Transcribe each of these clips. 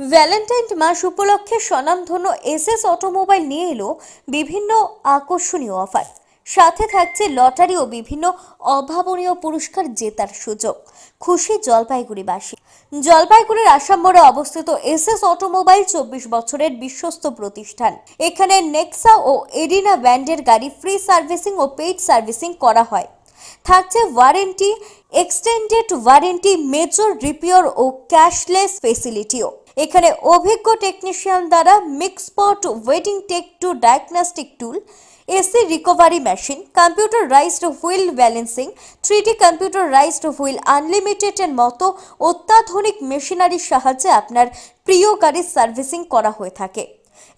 Valentine মাস উপলক্ষে স্বনামধন্য SS automobile নিয়ে এলো বিভিন্ন আকর্ষণীয় অফার। সাথে থাকছে লটারি ও বিভিন্ন অভাবনীয় পুরস্কার জেতার সুযোগ। খুশি জলপাইগুড়িবাসী। জলপাইগুড়ির আসাম মোড়ে অবস্থিত এসএস অটোমোবাইল 24 বছরের বিশ্বস্ত প্রতিষ্ঠান। এখানে নেক্সা ও এরিনা ব্র্যান্ডের গাড়ি ফ্রি সার্ভিসিং ও পেইড সার্ভিসিং করা হয়। থাকছে warranty, extended warranty, major repair ও ক্যাশলেস ফেসিলিটিও। এখানে অভিজ্ঞ টেকনিশিয়ান দ্বারা mix spot waiting take to diagnostic tool, AC recovery machine, computerised wheel balancing, 3D computerised wheel unlimited এর মতো অত্যাধুনিক মেশিনারির সাহায্যে আপনার প্রিয় গাড়ির সার্ভিসিং করা হয়ে থাকে।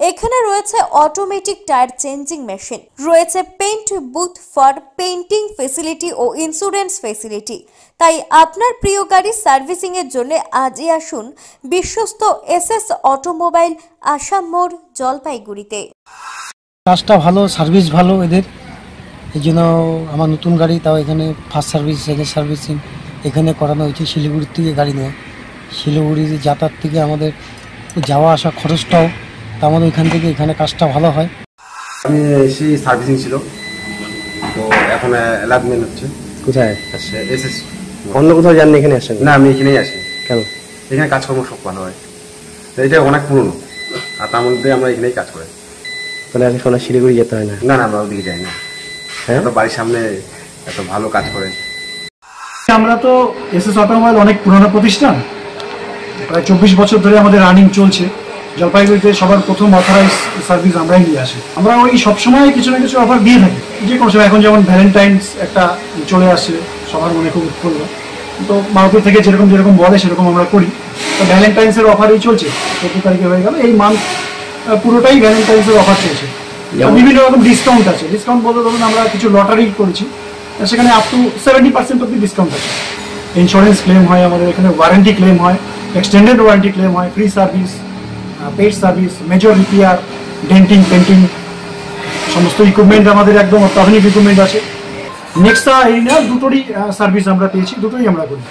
এখানে রয়েছে অটোমেটিক টায়ার চেঞ্জিং মেশিন, রয়েছে paint booth for painting facility ও ইন্স্যুরেন্স ফেসিলিটি। তাই আপনার প্রিয় গাড়ির সার্ভিসিং এর জন্য আজই আসুন বিশ্বস্ত এসএস অটোমোবাইল, আসাম মোড়, জলপাইগুড়িতে। কাজটা ভালো, সার্ভিস ভালো এদের, এই জন্য আমার নতুন গাড়ি, তাও এখানে ফার্স্ট সার্ভিস, সেকেন্ড সার্ভিসিং এখানে করানো হয়েছে। শিলিগুড়ির থেকে গাড়ি নেয়, শিলিগুড়ি যাতায়াত থেকে আমাদের যাওয়া আসা খরচটাও তা আমাদের এখান থেকে এখানে কাজটা ভালো হয়। আমি এসি সার্ভিসিং ছিল, তো এখন অ্যালার্টমেন্ট হচ্ছে। কোথায় আসছে এসএস। অন্য কোথাও জাননি, এখানে আসেন? না, আমি এখানেই আসি। কেন? এখানে কাজকর্ম সব ভালো হয়, তো এটা অনেক পুরনো, আর তার মধ্যে আমরা এখানেই কাজ করি। তাহলে এখন আর শিলিগুড়ি যেতে হয় না? না না, আমরা ওদিকে যাই না। হ্যাঁ, তো বাড়ির সামনে এত ভালো কাজ করে। আমরা তো এসএস অটোমোবাইল অনেক পুরনো প্রতিষ্ঠান, প্রায় 24 বছর ধরে আমাদের রানিং চলছে। জলপাইগুড়িতে সবার প্রথম অথরাইজ সার্ভিস আমরাই নিয়ে আসি। আমরা ওই সবসময় কিছু না কিছু অফার দিয়ে থাকি, যে কোনো সময়। এখন যেমন ভ্যালেন্টাইন্স একটা চলে আসে, সবার মনে খুব উৎফুল্ল, তো মারুতি থেকে যেরকম যেরকম বলে সেরকম আমরা করি। তো ভ্যালেন্টাইন্সের অফারই চলছে, 14 তারিখে হয়ে গেল। এই মান্থ পুরোটাই ভ্যালেন্টাইন্সের অফার চলছে। বিভিন্ন রকম ডিসকাউন্ট আছে। ডিসকাউন্ট বলতে ধরুন আমরা কিছু লটারি করেছি, সেখানে আপ টু 70% অব্দি ডিসকাউন্ট আছে। ইন্স্যুরেন্স ক্লেম হয় আমাদের এখানে, ওয়ারেন্টি ক্লেম হয়, এক্সটেন্ডেড ওয়ারেন্টি ক্লেম হয়, free service, paid service, major repair, denting, painting, সমস্ত ইকুইপমেন্ট আমাদের একদম অত্যাধুনিক ইকুইপমেন্ট আছে। নেক্সা এরিনা দুটোরই সার্ভিস আমরা পেয়েছি, দুটোই আমরা করি।